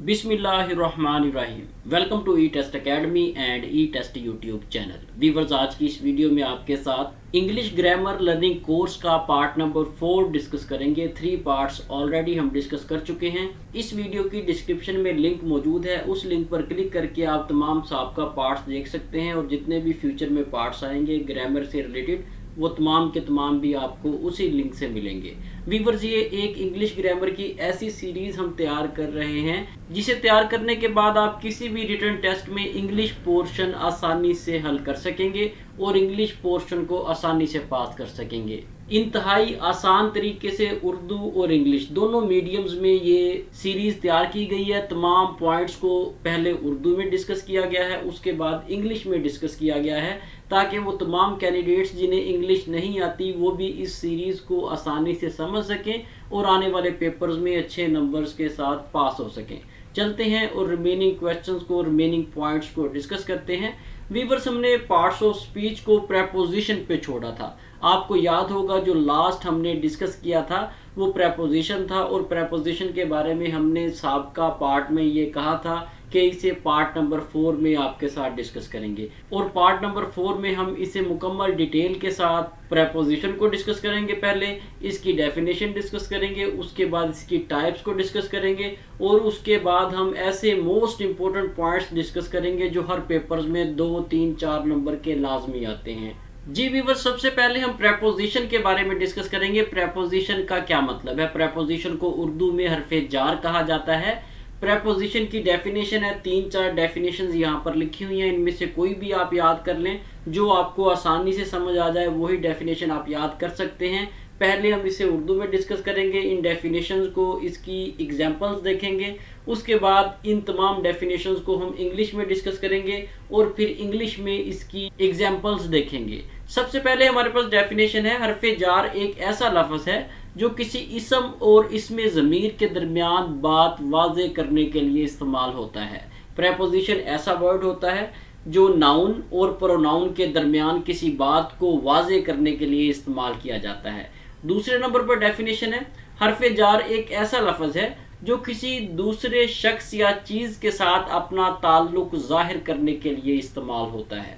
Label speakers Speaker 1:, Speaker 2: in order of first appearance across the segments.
Speaker 1: बिस्मिल्लाहिर्रहमानिर्रहीम। Welcome to E test academy and E test YouTube channel. Viewers, आज की इस वीडियो में आपके साथ इंग्लिश ग्रामर लर्निंग कोर्स का पार्ट नंबर 4 डिस्कस करेंगे। 3 पार्ट्स ऑलरेडी हम डिस्कस कर चुके हैं। इस वीडियो की डिस्क्रिप्शन में लिंक मौजूद है, उस लिंक पर क्लिक करके आप तमाम साबका पार्ट्स देख सकते हैं और जितने भी फ्यूचर में पार्ट्स आएंगे ग्रामर से रिलेटेड वो तमाम के तमाम भी आपको उसी लिंक से मिलेंगे। वीवर्स, ये एक इंग्लिश ग्रामर की ऐसी सीरीज हम तैयार कर रहे हैं जिसे तैयार करने के बाद आप किसी भी रिटन टेस्ट में इंग्लिश पोर्शन आसानी से हल कर सकेंगे और इंग्लिश पोर्शन को आसानी से पास कर सकेंगे। इंतहाई आसान तरीके से उर्दू और इंग्लिश दोनों मीडियम्स में ये सीरीज तैयार की गई है। तमाम पॉइंट्स को पहले उर्दू में डिस्कस किया गया है, उसके बाद इंग्लिश में डिस्कस किया गया है ताकि वो तमाम कैंडिडेट्स जिन्हें इंग्लिश नहीं आती वो भी इस सीरीज को आसानी से समझ सकें और आने वाले पेपर्स में अच्छे नंबर्स के साथ पास हो सकें। चलते हैं और रिमेनिंग क्वेश्चंस को, रिमेनिंग पॉइंट्स को डिस्कस करते हैं। वीवर्स, हमने पार्ट्स ऑफ स्पीच को प्रेपोजिशन पे छोड़ा था। आपको याद होगा जो लास्ट हमने डिस्कस किया था वो प्रेपोजिशन था और प्रेपोजिशन के बारे में हमने साबका पार्ट में ये कहा था कि इसे पार्ट नंबर 4 में आपके साथ डिस्कस करेंगे और पार्ट नंबर 4 में हम इसे मुकम्मल डिटेल के साथ प्रेपोजिशन को डिस्कस करेंगे। पहले इसकी डेफिनेशन डिस्कस करेंगे, उसके बाद इसकी टाइप्स को डिस्कस करेंगे और उसके बाद हम ऐसे मोस्ट इंपॉर्टेंट पॉइंट्स डिस्कस करेंगे जो हर पेपर्स में 2, 3, 4 नंबर के लाजमी आते हैं। जी व्यूअर्स, सबसे पहले हम प्रेपोजिशन के बारे में डिस्कस करेंगे। प्रेपोजिशन का क्या मतलब है? प्रेपोजिशन को उर्दू में हरफे जार कहा जाता है। प्रेपोजिशन की डेफिनेशन है, 3-4 डेफिनेशंस यहाँ पर लिखी हुई हैं, इनमें से कोई भी आप याद कर लें, जो आपको आसानी से समझ आ जाए वही डेफिनेशन आप याद कर सकते हैं। पहले हम इसे उर्दू में डिस्कस करेंगे, इन डेफिनेशंस को, इसकी एग्जांपल्स देखेंगे, उसके बाद इन तमाम डेफिनेशंस को हम इंग्लिश में डिस्कस करेंगे और फिर इंग्लिश में इसकी एग्जांपल्स देखेंगे। सबसे पहले हमारे पास डेफिनेशन है, हरफे जार एक ऐसा लफ्ज़ है जो किसी इसम और इसमें ज़मीर के दरमियान बात वाज़े करने के लिए इस्तेमाल होता है। प्रेपोजिशन ऐसा वर्ड होता है जो नाउन और प्रोनाउन के दरमियान किसी बात को वाज़े करने के लिए इस्तेमाल किया जाता है। दूसरे नंबर पर डेफिनेशन है, हरफे जार एक ऐसा लफ्ज़ है जो किसी दूसरे शख्स या चीज़ के साथ अपना ताल्लुक ज़ाहिर करने के लिए इस्तेमाल होता है।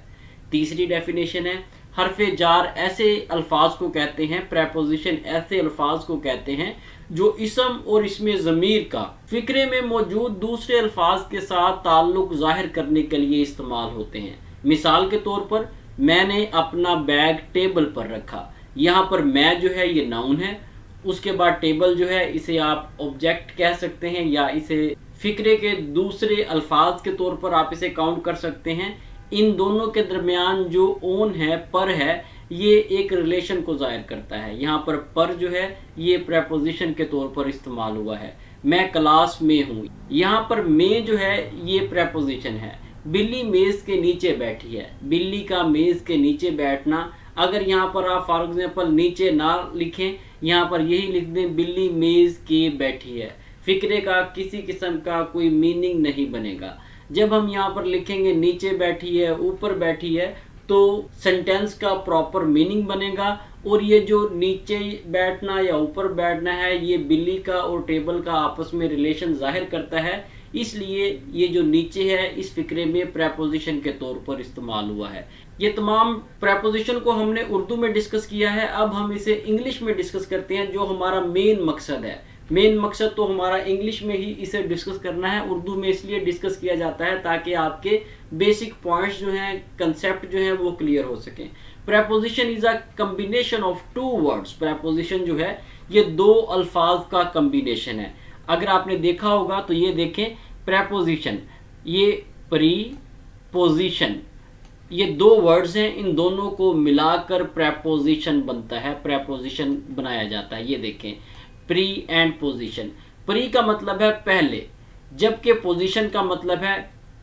Speaker 1: तीसरी डेफिनेशन है, हरफे जार ऐसे अल्फाज को कहते हैं, प्रेपोजिशन ऐसे अल्फाज को कहते हैं जो इसम और इसमें ज़मीर का फिक्रे में मौजूद दूसरे अल्फाज के साथ ताल्लुक ज़ाहिर करने के लिए इस्तेमाल होते हैं। मिसाल के तौर पर, मैंने अपना बैग टेबल पर रखा। यहाँ पर मैं जो है ये नाउन है, उसके बाद टेबल जो है इसे आप ऑब्जेक्ट कह सकते हैं या इसे फिक्रे के दूसरे अल्फाज के तौर पर आप इसे काउंट कर सकते हैं। इन दोनों के दरमियान जो ओन है, पर है, ये एक रिलेशन को जाहिर करता है। यहाँ पर जो है ये प्रेपोजिशन के तौर पर इस्तेमाल हुआ है। मैं क्लास में हूँ, यहाँ पर में जो है ये प्रेपोजिशन है। बिल्ली मेज़ के नीचे बैठी है, बिल्ली का मेज़ के नीचे बैठना, अगर यहाँ पर आप फॉर एग्जांपल नीचे ना लिखें, यहाँ पर यही लिख दें बिल्ली मेज़ के बैठी है, फिक्रे का किसी किस्म का कोई मीनिंग नहीं बनेगा। जब हम यहाँ पर लिखेंगे नीचे बैठी है, ऊपर बैठी है, तो सेंटेंस का प्रॉपर मीनिंग बनेगा और ये जो नीचे बैठना या ऊपर बैठना है ये बिल्ली का और टेबल का आपस में रिलेशन जाहिर करता है, इसलिए ये जो नीचे है इस फिक्रे में प्रेपोजिशन के तौर पर इस्तेमाल हुआ है। ये तमाम प्रेपोजिशन को हमने उर्दू में डिस्कस किया है। अब हम इसे इंग्लिश में डिस्कस करते हैं, जो हमारा मेन मकसद है। मेन मकसद तो हमारा इंग्लिश में ही इसे डिस्कस करना है। उर्दू में इसलिए डिस्कस किया जाता है ताकि आपके बेसिक पॉइंट्स जो हैं, कंसेप्ट जो हैं वो क्लियर हो सकें। Preposition is a combination of 2 words. Preposition जो है ये 2 अल्फाज का कम्बिनेशन है। अगर आपने देखा होगा तो ये देखें, प्रेपोजिशन, ये प्रीपोजिशन, ये 2 वर्ड्स हैं, इन दोनों को मिलाकर प्रेपोजिशन बनता है, प्रेपोजिशन बनाया जाता है। ये देखें, प्री एंड पोजीशन। प्री का मतलब है पहले, जबकि पोजीशन का मतलब है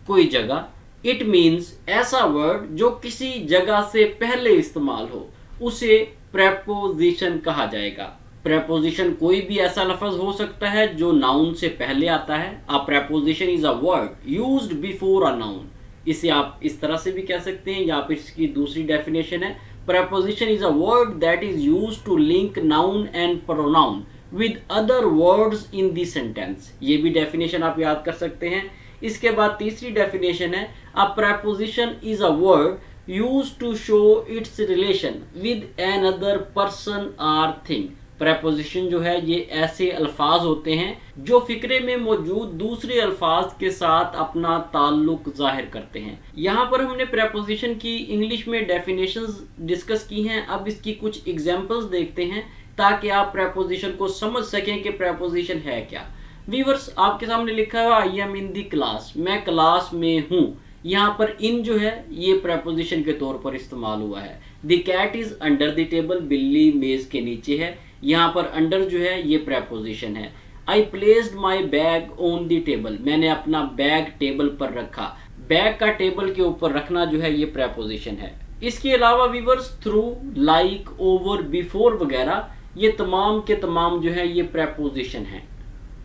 Speaker 1: कोई जगह। इट मीन्स ऐसा वर्ड जो किसी जगह से पहले इस्तेमाल हो, उसे प्रेपोजिशन कहा जाएगा। प्रेपोजिशन कोई भी ऐसा लफ्ज हो सकता है जो नाउन से पहले आता है। A preposition is a word used before a noun. इसे आप इस तरह से भी कह सकते हैं, या फिर इसकी दूसरी डेफिनेशन है, preposition is a word that is used to link noun and pronoun with other words in the sentence. ये भी डेफिनेशन आप याद कर सकते हैं। इसके बाद तीसरी डेफिनेशन है a preposition is a word used to show its relation with another person or thing. Preposition जो है ये ऐसे अल्फाज होते हैं जो फिक्रे में मौजूद दूसरे अल्फाज के साथ अपना ताल्लुक जाहिर करते हैं। यहाँ पर हमने प्रेपोजिशन की इंग्लिश में डेफिनेशंस डिस्कस की हैं। अब इसकी कुछ एग्जांपल्स देखते हैं ताकि आप प्रेपोजिशन को समझ सकें कि प्रेपोजिशन है क्या। व्यूअर्स, आपके सामने लिखा हुआ I am in the class, मैं क्लास में हूँ। यहाँ पर इन जो है ये प्रेपोजिशन के तौर पर इस्तेमाल हुआ है। The cat is under the table, बिल्ली मेज के नीचे है। यहाँ पर अंडर जो है ये प्रेपोजिशन है। I placed my bag on the table, मैंने अपना बैग टेबल पर रखा। बैग का टेबल के ऊपर रखना जो है ये प्रेपोजिशन है। इसके अलावा viewers through, like, over, before वगैरह ये तमाम के तमाम जो है ये प्रेपोजिशन है।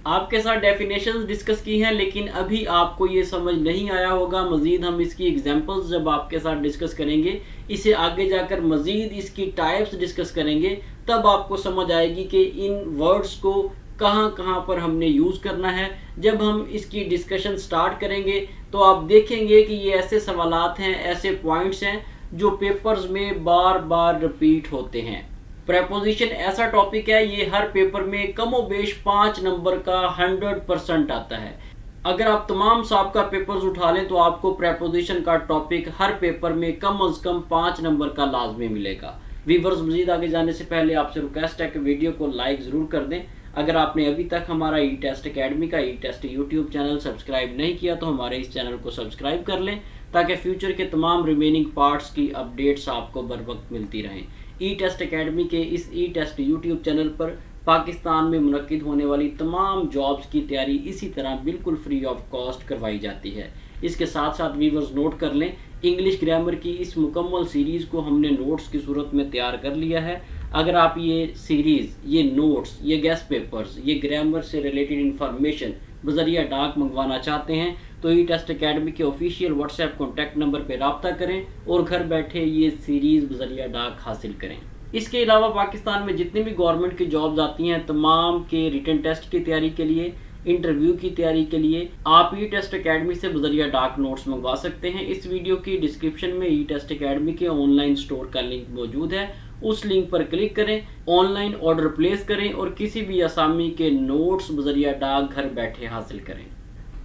Speaker 1: आपके साथ डेफिनेशंस डिस्कस की हैं, लेकिन अभी आपको ये समझ नहीं आया होगा। मज़ीद हम इसकी एग्जांपल्स जब आपके साथ डिस्कस करेंगे, इसे आगे जाकर मज़ीद इसकी टाइप्स डिस्कस करेंगे, तब आपको समझ आएगी कि इन वर्ड्स को कहाँ कहाँ पर हमने यूज़ करना है। जब हम इसकी डिस्कशन स्टार्ट करेंगे तो आप देखेंगे कि ये ऐसे सवालात हैं, ऐसे पॉइंट्स हैं जो पेपर्स में बार बार रिपीट होते हैं। प्रेपोजिशन ऐसा टॉपिक है, ये हर पेपर में कमोबेश 5 नंबर का 100% आता है। अगर आप तमाम साबका पेपर्स उठा लें तो आपको प्रेपोजिशन का टॉपिक हर पेपर में कम से कम 5 नंबर का लाजमी मिलेगा। व्यूअर्स, मजीद आगे जाने से पहले आपसे रिक्वेस्ट है कि वीडियो को लाइक ज़रूर कर दें। अगर आपने अभी तक हमारा ई टेस्ट अकेडमी का ई टेस्ट यूट्यूब चैनल सब्सक्राइब नहीं किया तो हमारे इस चैनल को सब्सक्राइब कर लें ताकि फ्यूचर के तमाम रिमेनिंग पार्ट्स की अपडेट्स आपको बर वक्त मिलती रहें। ई टेस्ट अकेडमी के इस ई टेस्ट यूट्यूब चैनल पर पाकिस्तान में मुनक्किद होने वाली तमाम जॉब्स की तैयारी इसी तरह बिल्कुल फ्री ऑफ कॉस्ट करवाई जाती है। इसके साथ साथ व्यूअर्स नोट कर लें, इंग्लिश ग्रामर की इस मुकम्मल सीरीज़ को हमने नोट्स की सूरत में तैयार कर लिया है। अगर आप ये सीरीज़, ये नोट्स, ये गेस्ट पेपर्स, ये ग्रामर से रिलेटेड इंफॉर्मेशन बजरिया डाक मंगवाना चाहते हैं तो ई टेस्ट अकेडमी के ऑफिशियल व्हाट्सएप कॉन्टैक्ट नंबर पर रब्ता करें और घर बैठे ये सीरीज़ बजरिया डाक हासिल करें। इसके अलावा पाकिस्तान में जितनी भी गवर्नमेंट की जॉब्स आती हैं, तमाम के रिटन टेस्ट की तैयारी के लिए, इंटरव्यू की तैयारी के लिए आप ई टेस्ट अकेडमी से बजरिया डाक नोट्स मंगवा सकते हैं। इस वीडियो की डिस्क्रिप्शन में ई टेस्ट अकेडमी के ऑनलाइन स्टोर का लिंक मौजूद है, उस लिंक पर क्लिक करें, ऑनलाइन ऑर्डर प्लेस करें और किसी भी असामी के नोट्स बजरिया डाक घर बैठे हासिल करें।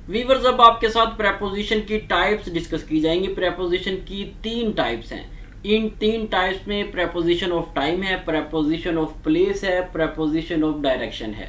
Speaker 1: व्यूअर्स, अब आपके साथ प्रेपोजिशन की टाइप्स डिस्कस की जाएंगी। प्रेपोजिशन की 3 टाइप्स हैं। इन 3 टाइप्स में प्रेपोजिशन ऑफ टाइम है, प्रेपोजिशन ऑफ प्लेस है, प्रेपोजिशन ऑफ डायरेक्शन है।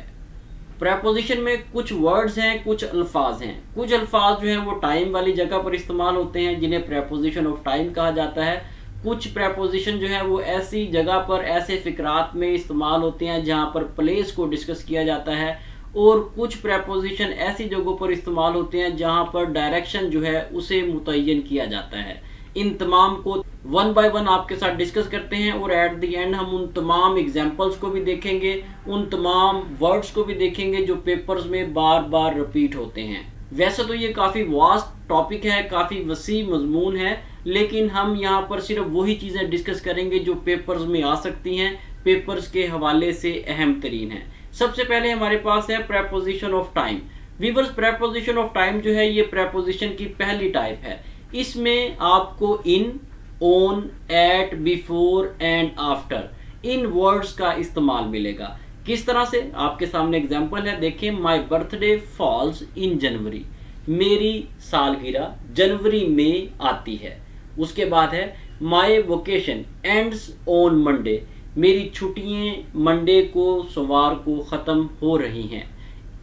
Speaker 1: प्रेपोजिशन में कुछ वर्ड्स हैं, कुछ अल्फाज हैं। कुछ अल्फाज जो हैं वो टाइम वाली जगह पर इस्तेमाल होते हैं जिन्हें प्रेपोजिशन ऑफ टाइम कहा जाता है। कुछ प्रेपोजिशन जो है वो ऐसी जगह पर, ऐसे फिक्रात में इस्तेमाल होते हैं जहाँ पर प्लेस को डिस्कस किया जाता है, और कुछ प्रेपोजिशन ऐसी जगहों पर इस्तेमाल होते हैं जहाँ पर डायरेक्शन जो है उसे मुतय्यन किया जाता है। इन तमाम को वन बाय वन आपके साथ डिस्कस करते हैं और एट द एंड हम उन तमाम एग्जांपल्स को भी देखेंगे, उन तमाम वर्ड्स को भी देखेंगे जो पेपर्स में बार बार रिपीट होते हैं। वैसे तो ये काफ़ी वास्ट टॉपिक है, काफ़ी वसी मजमून है, लेकिन हम यहाँ पर सिर्फ वही चीज़ें डिस्कस करेंगे जो पेपर्स में आ सकती हैं, पेपर्स के हवाले से अहम तरीन है। सबसे पहले हमारे पास है preposition of time. Viewers, preposition of time जो है ये प्रेपोजिशन की पहली टाइप है। इसमें आपको in, on, at, before and after इन वर्ड्स का इस्तेमाल मिलेगा। किस तरह से? आपके सामने एग्जांपल है, देखें। My birthday falls in January, मेरी सालगिरह जनवरी में आती है। उसके बाद है my vocation ends on Monday, मेरी छुट्टियां मंडे को, सोमवार को ख़त्म हो रही हैं।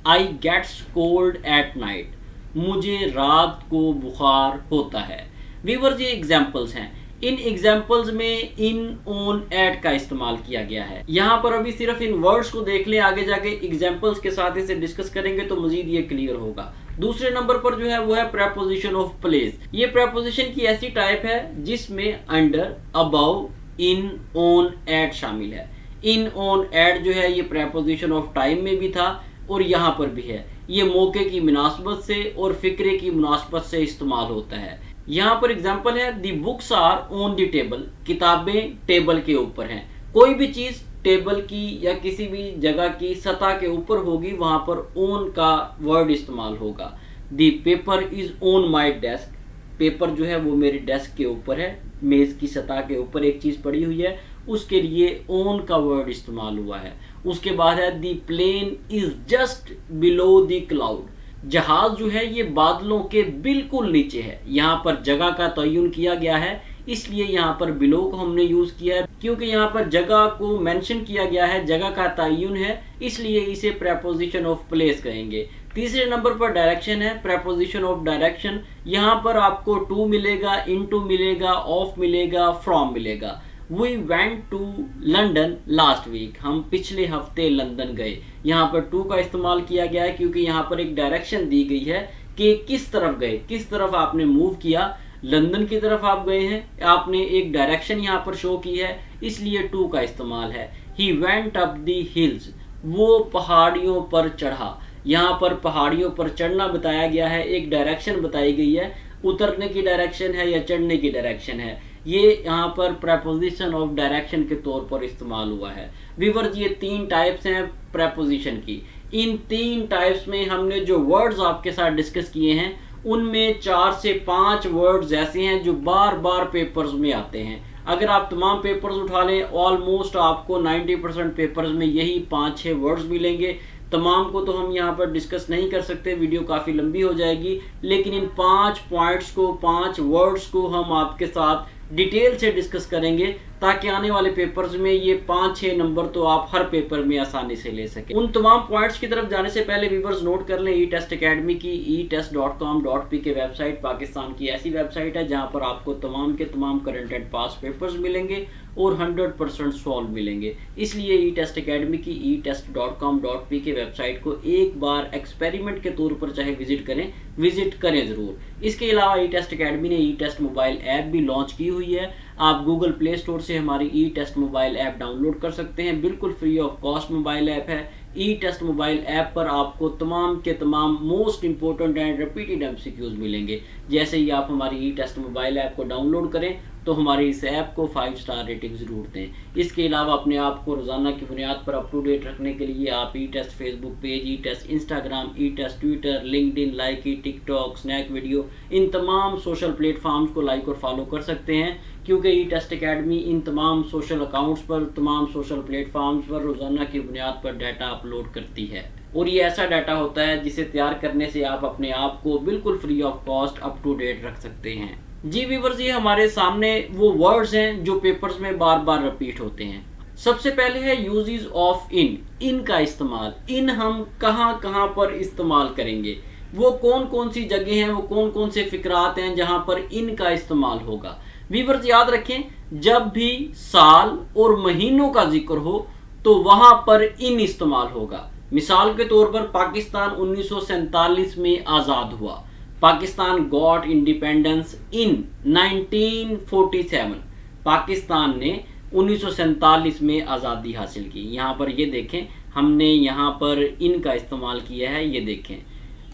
Speaker 1: आई गेट्स कोल्ड एट नाइट, मुझे रात को बुखार होता है। व्यूअर्स, ये एग्जाम्पल्स हैं। इन एग्जाम्पल्स में इन, ऑन, एट का इस्तेमाल किया गया है। यहाँ पर अभी सिर्फ इन वर्ड्स को देख लें, आगे जाके एग्जाम्पल्स के साथ इसे डिस्कस करेंगे तो मजीद ये क्लियर होगा। दूसरे नंबर पर जो है वो है प्रेपोजिशन ऑफ प्लेस। ये प्रेपोजिशन की ऐसी टाइप है जिसमें under, above, in, on, at शामिल है। इन, ऑन, एट जो है ये प्रेपोजिशन ऑफ टाइम में भी था और यहाँ पर भी है। ये मौके की मुनासबत से और फिक्रे की मुनासबत से इस्तेमाल होता है। यहाँ पर एग्जाम्पल है, the books are on the table, किताबें टेबल के ऊपर हैं। कोई भी चीज़ टेबल की या किसी भी जगह की सतह के ऊपर होगी वहां पर ऑन का वर्ड इस्तेमाल होगा। The paper is on my desk, paper जो है वो मेरे डेस्क के ऊपर है, मेज की सतह के ऊपर एक चीज पड़ी हुई है, उसके लिए ऑन का वर्ड इस्तेमाल हुआ है। उसके बाद है the plane is just below the cloud, जहाज जो है ये बादलों के बिल्कुल नीचे है। यहाँ पर जगह का तयन किया गया है, इसलिए यहाँ पर बिलो को हमने यूज किया है, क्योंकि यहाँ पर जगह को मेंशन किया गया है, जगह का तयन है, इसलिए इसे प्रेपोजिशन ऑफ प्लेस कहेंगे। तीसरे नंबर पर डायरेक्शन है, प्रेपोजिशन ऑफ डायरेक्शन। यहाँ पर आपको टू मिलेगा, इनटू मिलेगा, ऑफ मिलेगा, फ्रॉम मिलेगा। We went to London last week, हम पिछले हफ्ते लंदन गए। यहाँ पर टू का इस्तेमाल किया गया है क्योंकि यहाँ पर एक डायरेक्शन दी गई है कि किस तरफ गए, किस तरफ आपने मूव किया। लंदन की तरफ आप गए हैं, आपने एक डायरेक्शन यहाँ पर शो की है, इसलिए टू का इस्तेमाल है। He went up the hills, वो पहाड़ियों पर चढ़ा। यहाँ पर पहाड़ियों पर चढ़ना बताया गया है, एक डायरेक्शन बताई गई है, उतरने की डायरेक्शन है या चढ़ने की डायरेक्शन है, ये यहाँ पर प्रेपोजिशन ऑफ डायरेक्शन के तौर पर इस्तेमाल हुआ है। व्यूअर्स, ये तीन टाइप्स हैं प्रेपोजिशन की। इन तीन टाइप्स में हमने जो वर्ड्स आपके साथ डिस्कस किए हैं उनमें 4 से 5 वर्ड्स ऐसे हैं जो बार बार पेपर्स में आते हैं। अगर आप तमाम पेपर्स उठा लें, ऑलमोस्ट आपको 90% पेपर्स में यही 5-6 वर्ड्स मिलेंगे। तमाम को तो हम यहाँ पर डिस्कस नहीं कर सकते, वीडियो काफ़ी लंबी हो जाएगी, लेकिन इन 5 पॉइंट्स को, 5 वर्ड्स को हम आपके साथ डिटेल से डिस्कस करेंगे ताकि आने वाले पेपर्स में ये 5-6 नंबर तो आप हर पेपर में आसानी से ले सकें। उन तमाम पॉइंट्स की तरफ जाने से पहले व्यूअर्स नोट कर लें, ई टेस्ट अकेडमी की etest.com.pk वेबसाइट पाकिस्तान की ऐसी वेबसाइट है जहां पर आपको तमाम के तमाम करंट एंड पास पेपर्स मिलेंगे और 100% सॉल्व मिलेंगे। इसलिए ई टेस्ट अकेडमी की etest.com.pk वेबसाइट को एक बार एक्सपेरिमेंट के तौर पर चाहे विजिट करें ज़रूर। इसके अलावा ई टेस्ट अकेडमी ने ई टेस्ट मोबाइल ऐप भी लॉन्च की हुई है। आप गूगल प्ले स्टोर से हमारी ई टेस्ट मोबाइल ऐप डाउनलोड कर सकते हैं, बिल्कुल free of cost mobile app है। ई टेस्ट मोबाइल ऐप पर आपको तमाम के तमाम most important and repeated MCQs मिलेंगे। जैसे ही आप हमारी ई टेस्ट मोबाइल ऐप को डाउनलोड करें तो हमारी इस ऐप को 5 स्टार रेटिंग ज़रूर दें। इसके अलावा अपने आप को रोज़ाना की बुनियाद पर अप टू डेट रखने के लिए आप ई टेस्ट फेसबुक पेज, ई टेस्ट इंस्टाग्राम, ई टेस्ट ट्विटर, लिंक्डइन, लाइकी, टिकटॉक, स्नैक वीडियो, इन तमाम सोशल प्लेटफॉर्म्स को लाइक और फॉलो कर सकते हैं, क्योंकि ई टेस्ट अकेडमी इन तमाम सोशल अकाउंट्स पर, तमाम सोशल प्लेटफॉर्म्स पर रोज़ाना की बुनियाद पर डाटा अपलोड करती है। और ये ऐसा डाटा होता है जिसे तैयार करने से आप अपने आप को बिल्कुल free of cost up to date रख सकते हैं। जी व्यूअर्स, ये हमारे सामने वो वर्ड्स हैं जो पेपर्स में बार बार रिपीट होते हैं। सबसे पहले है यूजेस ऑफ इन, इन का इस्तेमाल। इन हम कहाँ कहाँ पर इस्तेमाल करेंगे, वो कौन कौन सी जगह हैं, वो कौन कौन से फिक्रात हैं जहाँ पर इन का इस्तेमाल होगा। व्यूअर्स याद रखें, जब भी साल और महीनों का जिक्र हो तो वहां पर इन इस्तेमाल होगा। मिसाल के तौर पर पाकिस्तान 1947 में आज़ाद हुआ। Pakistan got independence in 1947। Pakistan ने 1947 में आज़ादी हासिल की। यहाँ पर ये देखें, हमने यहाँ पर इन का इस्तेमाल किया है, ये देखें।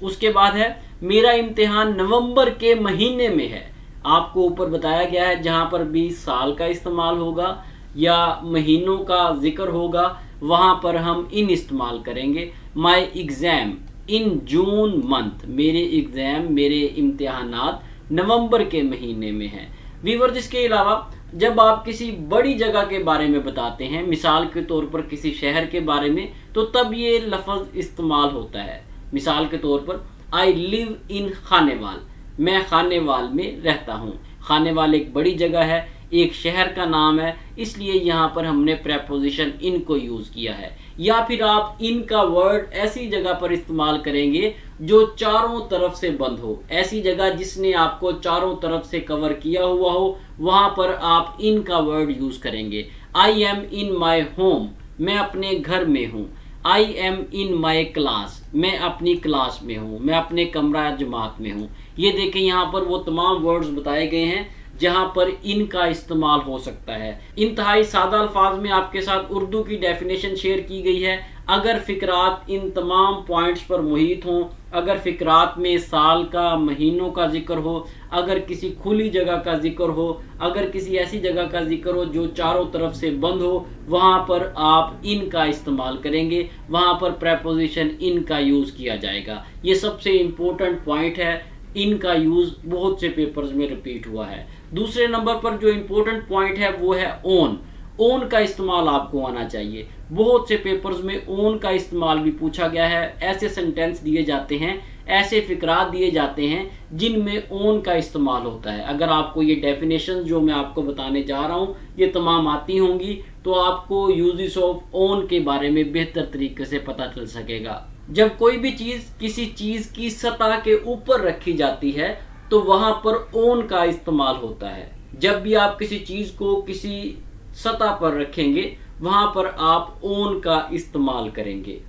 Speaker 1: उसके बाद है मेरा इम्तिहान नवंबर के महीने में है। आपको ऊपर बताया गया है जहाँ पर भी साल का इस्तेमाल होगा या महीनों का जिक्र होगा वहाँ पर हम इन इस्तेमाल करेंगे। My exam in June month, मेरे एग्ज़ाम, मेरे इम्तिहानात नवंबर के महीने में हैं। व्यूअर्स, इसके अलावा जब आप किसी बड़ी जगह के बारे में बताते हैं, मिसाल के तौर पर किसी शहर के बारे में, तो तब ये लफ्ज़ इस्तेमाल होता है। मिसाल के तौर पर आई लिव इन खानेवाल, मैं खानेवाल में रहता हूँ। खानेवाल एक बड़ी जगह है, एक शहर का नाम है, इसलिए यहाँ पर हमने प्रेपोजिशन इन को यूज़ किया है। या फिर आप इन का वर्ड ऐसी जगह पर इस्तेमाल करेंगे जो चारों तरफ से बंद हो, ऐसी जगह जिसने आपको चारों तरफ से कवर किया हुआ हो, वहाँ पर आप इन का वर्ड यूज़ करेंगे। I M in my home, मैं अपने घर में हूँ। I M in my class, मैं अपनी क्लास में हूँ, मैं अपने कमरा जमात में हूँ। ये देखें, यहाँ पर वो तमाम वर्ड्स बताए गए हैं जहाँ पर इन का इस्तेमाल हो सकता है। इंतहाई सादा अल्फाज में आपके साथ उर्दू की डेफिनेशन शेयर की गई है। अगर फ़िक्रात इन तमाम पॉइंट्स पर मुहित हों, अगर फ़िक्रात में साल का, महीनों का जिक्र हो, अगर किसी खुली जगह का जिक्र हो, अगर किसी ऐसी जगह का जिक्र हो जो चारों तरफ से बंद हो, वहाँ पर आप इन का इस्तेमाल करेंगे, वहाँ पर प्रेपोजिशन इन का यूज़ किया जाएगा। ये सबसे इम्पोर्टेंट पॉइंट है, इन का यूज़ बहुत से पेपर्स में रिपीट हुआ है। दूसरे नंबर पर जो इम्पोर्टेंट पॉइंट है वो है ओन। ओन का इस्तेमाल आपको आना चाहिए। बहुत से पेपर्स में ओन का इस्तेमाल भी पूछा गया है। ऐसे सेंटेंस दिए जाते हैं, ऐसे फिक्रात दिए जाते हैं जिनमें ओन का इस्तेमाल होता है। अगर आपको ये डेफिनेशन जो मैं आपको बताने जा रहा हूँ ये तमाम आती होंगी तो आपको यूजेस ऑफ ओन के बारे में बेहतर तरीके से पता चल सकेगा। जब कोई भी चीज़ किसी चीज़ की सतह के ऊपर रखी जाती है तो वहाँ पर ओन का इस्तेमाल होता है। जब भी आप किसी चीज़ को किसी सतह पर रखेंगे वहाँ पर आप ओन का इस्तेमाल करेंगे।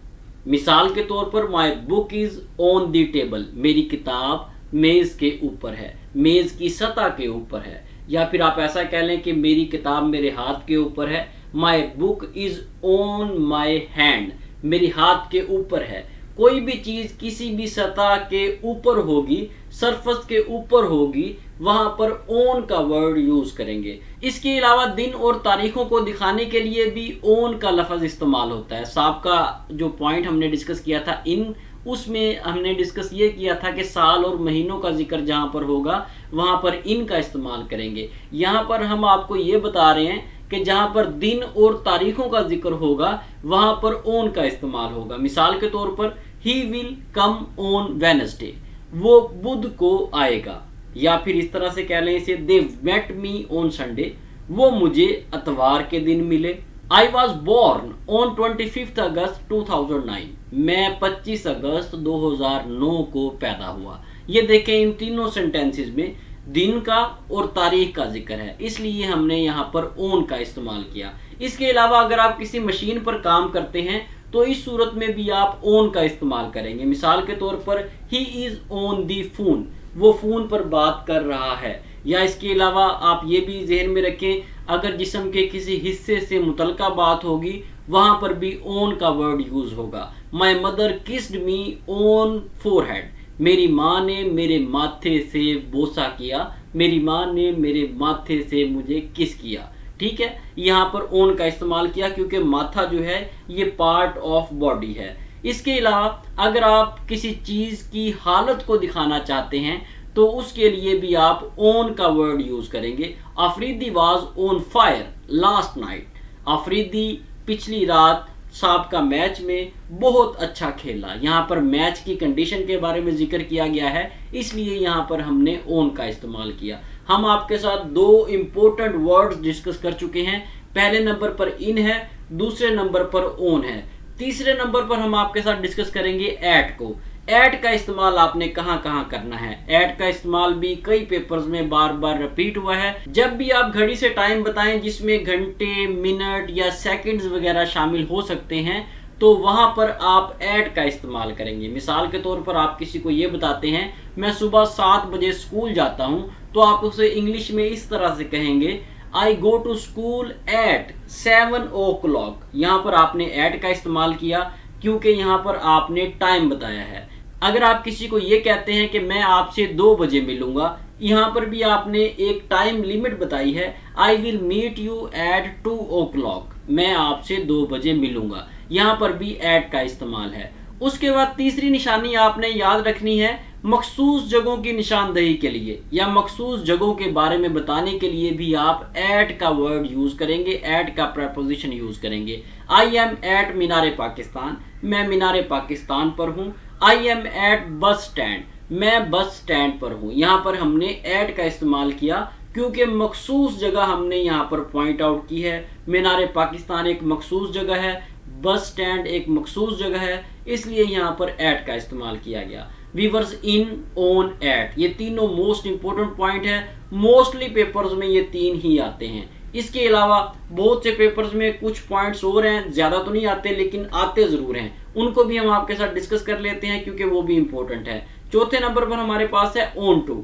Speaker 1: मिसाल के तौर पर my book is on the table, मेरी किताब मेज़ के ऊपर है, मेज़ की सतह के ऊपर है। या फिर आप ऐसा कह लें कि मेरी किताब मेरे हाथ के ऊपर है, my book is on my hand, मेरी हाथ के ऊपर है। कोई भी चीज़ किसी भी सतह के ऊपर होगी, सरफेस के ऊपर होगी, वहाँ पर ओन का वर्ड यूज़ करेंगे। इसके अलावा दिन और तारीखों को दिखाने के लिए भी ओन का लफ्ज़ इस्तेमाल होता है। सबका जो पॉइंट हमने डिस्कस किया था इन, उसमें हमने डिस्कस ये किया था कि साल और महीनों का जिक्र जहाँ पर होगा वहाँ पर इन का इस्तेमाल करेंगे। यहाँ पर हम आपको ये बता रहे हैं कि जहाँ पर दिन और तारीखों का जिक्र होगा वहाँ पर ओन का इस्तेमाल होगा। मिसाल के तौर पर he will come on Wednesday, वो बुध को आएगा। या फिर इस तरह से कह लें इसे, they met me on Sunday, वो मुझे इतवार के दिन मिले। I was born on 25 August 2009, मैं 25 अगस्त 2009 को पैदा हुआ। ये देखें इन तीनों सेंटेंसेस में दिन का और तारीख का जिक्र है, इसलिए हमने यहाँ पर ओन का इस्तेमाल किया। इसके अलावा अगर आप किसी मशीन पर काम करते हैं तो इस सूरत में भी आप ओन का इस्तेमाल करेंगे। मिसाल के तौर पर he is on the phone, वो फ़ोन पर बात कर रहा है। या इसके अलावा आप ये भी जहन में रखें, अगर जिस्म के किसी हिस्से से मुतलका बात होगी वहाँ पर भी ओन का वर्ड यूज़ होगा। My mother kissed me on forehead, मेरी माँ ने मेरे माथे से बोसा किया, मेरी माँ ने मेरे माथे से मुझे किस किया। ठीक है, यहाँ पर ओन का इस्तेमाल किया क्योंकि माथा जो है ये पार्ट ऑफ बॉडी है। इसके अलावा अगर आप किसी चीज़ की हालत को दिखाना चाहते हैं तो उसके लिए भी आप ऑन का वर्ड यूज़ करेंगे। Afridi was on fire last night, Afridi पिछली रात साहब का मैच में बहुत अच्छा खेला। यहाँ पर मैच की कंडीशन के बारे में जिक्र किया गया है, इसलिए यहाँ पर हमने ऑन का इस्तेमाल किया। हम आपके साथ दो इम्पोर्टेंट वर्ड्स डिस्कस कर चुके हैं। पहले नंबर पर इन है, दूसरे नंबर पर ऑन है। तीसरे नंबर पर हम आपके साथ डिस्कस करेंगे एट को। एट का इस्तेमाल आपने कहाँ कहाँ करना है। एट का इस्तेमाल भी कई पेपर्स में बार बार रिपीट हुआ है। जब भी आप घड़ी से टाइम बताएं जिसमें घंटे, मिनट या सेकंड्स वगैरह शामिल हो सकते हैं तो वहाँ पर आप एट का इस्तेमाल करेंगे। मिसाल के तौर पर आप किसी को ये बताते हैं मैं सुबह 7 बजे स्कूल जाता हूँ, तो आप उसे इंग्लिश में इस तरह से कहेंगे I go to school at 7 o'clock। यहाँ पर आपने एट का इस्तेमाल किया क्योंकि यहाँ पर आपने टाइम बताया है। अगर आप किसी को ये कहते हैं कि मैं आपसे 2 बजे मिलूंगा, यहाँ पर भी आपने एक टाइम लिमिट बताई है, I will meet you at 2 o'clock, मैं आपसे 2 बजे मिलूंगा। यहाँ पर भी एट का इस्तेमाल है। उसके बाद तीसरी निशानी आपने याद रखनी है मखसूस जगहों की निशानदही के लिए या मखसूस जगहों के बारे में बताने के लिए भी आप एट का वर्ड यूज करेंगे, एट का प्रेपोजिशन यूज करेंगे। I am at Minar Pakistan, मैं मीनार पाकिस्तान पर हूँ। I am at bus stand, मैं बस स्टैंड पर हूँ। यहाँ पर हमने एट का इस्तेमाल किया क्योंकि मखसूस जगह हमने यहाँ पर पॉइंट आउट की है। मीनार पाकिस्तान एक मखसूस जगह है, बस स्टैंड एक मखसूस जगह है, इसलिए यहाँ पर एट का इस्तेमाल किया गया। वीवर्स, इन, ऑन, एट, ये तीनों मोस्ट इंपोर्टेंट पॉइंट है। मोस्टली पेपर्स में ये 3 ही आते हैं। इसके अलावा बहुत से पेपर्स में कुछ पॉइंट्स और हैं, ज़्यादा तो नहीं आते लेकिन आते ज़रूर हैं, उनको भी हम आपके साथ डिस्कस कर लेते हैं क्योंकि वो भी इंपॉर्टेंट है। चौथे नंबर पर हमारे पास है ऑन टू।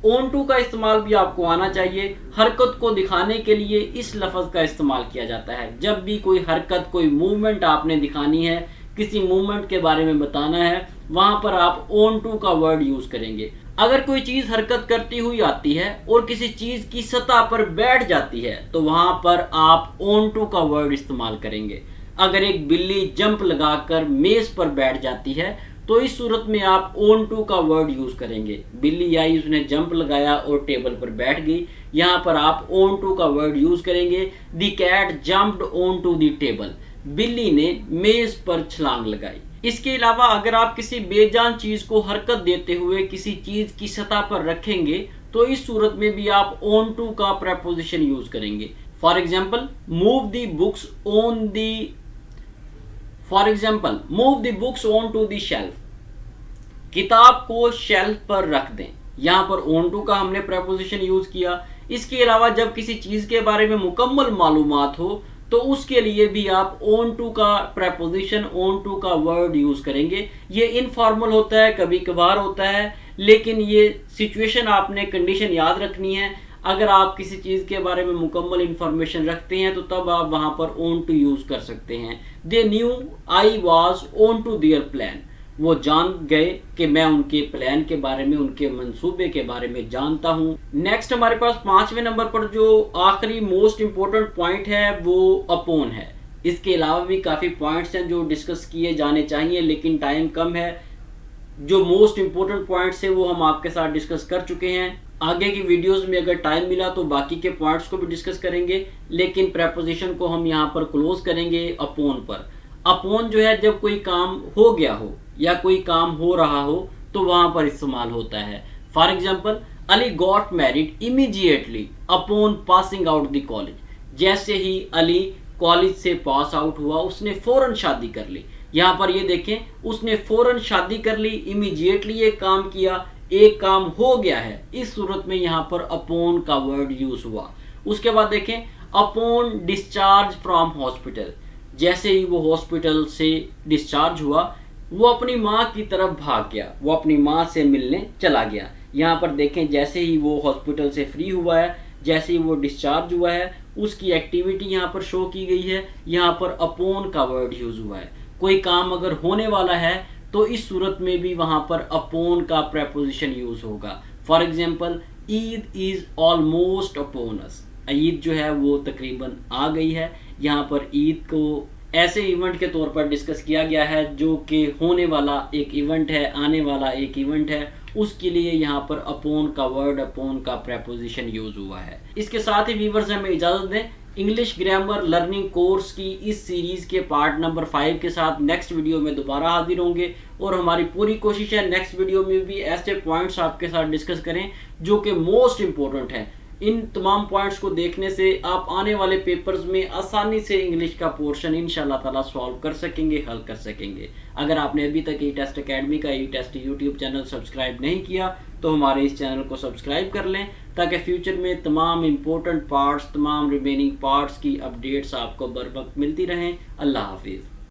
Speaker 1: ऑन टू का इस्तेमाल भी आपको आना चाहिए। हरकत को दिखाने के लिए इस लफ्ज़ का इस्तेमाल किया जाता है। जब भी कोई हरकत, कोई मूवमेंट आपने दिखानी है किसी मूवमेंट के बारे में बताना है, वहां पर आप ऑन टू का वर्ड यूज करेंगे। अगर कोई चीज हरकत करती हुई आती है और किसी चीज की सतह पर बैठ जाती है तो वहां पर आप ऑन टू का वर्ड इस्तेमाल करेंगे। अगर एक बिल्ली जंप लगाकर मेज पर बैठ जाती है तो इस सूरत में आप ऑन टू का वर्ड यूज करेंगे। बिल्ली आई, उसने जंप लगाया और टेबल पर बैठ गई, यहाँ पर आप ऑन टू का वर्ड यूज करेंगे। The cat jumped onto the table, बिल्ली ने मेज पर छलांग लगाई। इसके अलावा अगर आप किसी बेजान चीज को हरकत देते हुए किसी चीज की सतह पर रखेंगे तो इस सूरत में भी आप ऑन टू का प्रेपोजिशन यूज करेंगे। For example move the books on the move the books onto the shelf, किताब को शेल्फ पर रख दें। यहाँ पर ऑन टू का हमने प्रेपोजिशन यूज किया। इसके अलावा जब किसी चीज के बारे में मुकम्मल मालूमात हो तो उसके लिए भी आप ऑन टू का प्रेपोजिशन, ऑन टू का वर्ड यूज करेंगे। ये इनफॉर्मल होता है, कभी कभार होता है, लेकिन ये सिचुएशन आपने कंडीशन याद रखनी है। अगर आप किसी चीज के बारे में मुकम्मल इंफॉर्मेशन रखते हैं तो तब आप वहां पर ऑन टू यूज कर सकते हैं। They knew I was onto their plan, वो जान गए कि मैं उनके प्लान के बारे में, उनके मंसूबे के बारे में जानता हूं। नेक्स्ट हमारे पास 5वें नंबर पर जो आखिरी मोस्ट इंपोर्टेंट पॉइंट है वो अपॉन है। इसके अलावा भी काफी पॉइंट्स हैं जो डिस्कस किए जाने चाहिए, लेकिन टाइम कम है। जो मोस्ट इंपोर्टेंट पॉइंट्स है वो हम आपके साथ डिस्कस कर चुके हैं। आगे की वीडियोस में अगर टाइम मिला तो बाकी के पॉइंट्स को भी डिस्कस करेंगे, लेकिन प्रेपोजिशन को हम यहाँ पर क्लोज करेंगे अपॉन पर। अपॉन जो है जब कोई काम हो गया हो या कोई काम हो रहा हो तो वहां पर इस्तेमाल होता है। For example Ali got married immediately upon passing out the college, जैसे ही अली कॉलेज से पास आउट हुआ उसने फौरन शादी कर ली। यहाँ पर ये देखें, उसने फौरन शादी कर ली, इमीडिएटली एक काम किया, एक काम हो गया है। इस सूरत में यहाँ पर अपॉन का वर्ड यूज हुआ। उसके बाद देखें अपॉन डिस्चार्ज फ्रॉम हॉस्पिटल, जैसे ही वो हॉस्पिटल से डिस्चार्ज हुआ वो अपनी माँ की तरफ भाग गया, वो अपनी माँ से मिलने चला गया। यहाँ पर देखें जैसे ही वो हॉस्पिटल से फ्री हुआ है, जैसे ही वो डिस्चार्ज हुआ है, उसकी एक्टिविटी यहाँ पर शो की गई है। यहाँ पर अपॉन का वर्ड यूज हुआ है। कोई काम अगर होने वाला है तो इस सूरत में भी वहां पर अपॉन का प्रेपोजिशन यूज होगा। For example Eid is almost upon us, Eid जो है वो तकरीबन आ गई है। यहाँ पर ईद को ऐसे इवेंट के तौर पर डिस्कस किया गया है जो कि होने वाला एक इवेंट है, आने वाला एक इवेंट है, उसके लिए यहाँ पर अपॉन का वर्ड, अपॉन का प्रेपोजिशन यूज हुआ है। इसके साथ ही व्यूअर्स हमें इजाजत दें। इंग्लिश ग्रामर लर्निंग कोर्स की इस सीरीज के पार्ट नंबर 5 के साथ नेक्स्ट वीडियो में दोबारा हाजिर होंगे और हमारी पूरी कोशिश है नेक्स्ट वीडियो में भी ऐसे पॉइंट्स आपके साथ डिस्कस करें जो कि मोस्ट इंपॉर्टेंट हैं। इन तमाम पॉइंट्स को देखने से आप आने वाले पेपर्स में आसानी से इंग्लिश का पोर्शन इंशाल्लाह ताला सॉल्व कर सकेंगे, हल कर सकेंगे। अगर आपने अभी तक ई टेस्ट अकेडमी का ई टेस्ट यूट्यूब चैनल सब्सक्राइब नहीं किया तो हमारे इस चैनल को सब्सक्राइब कर लें ताकि फ्यूचर में तमाम इम्पोर्टेंट पार्ट्स, तमाम रिमेनिंग पार्ट्स की अपडेट्स आपको बर वक्त मिलती रहें। अल्लाह हाफिज़।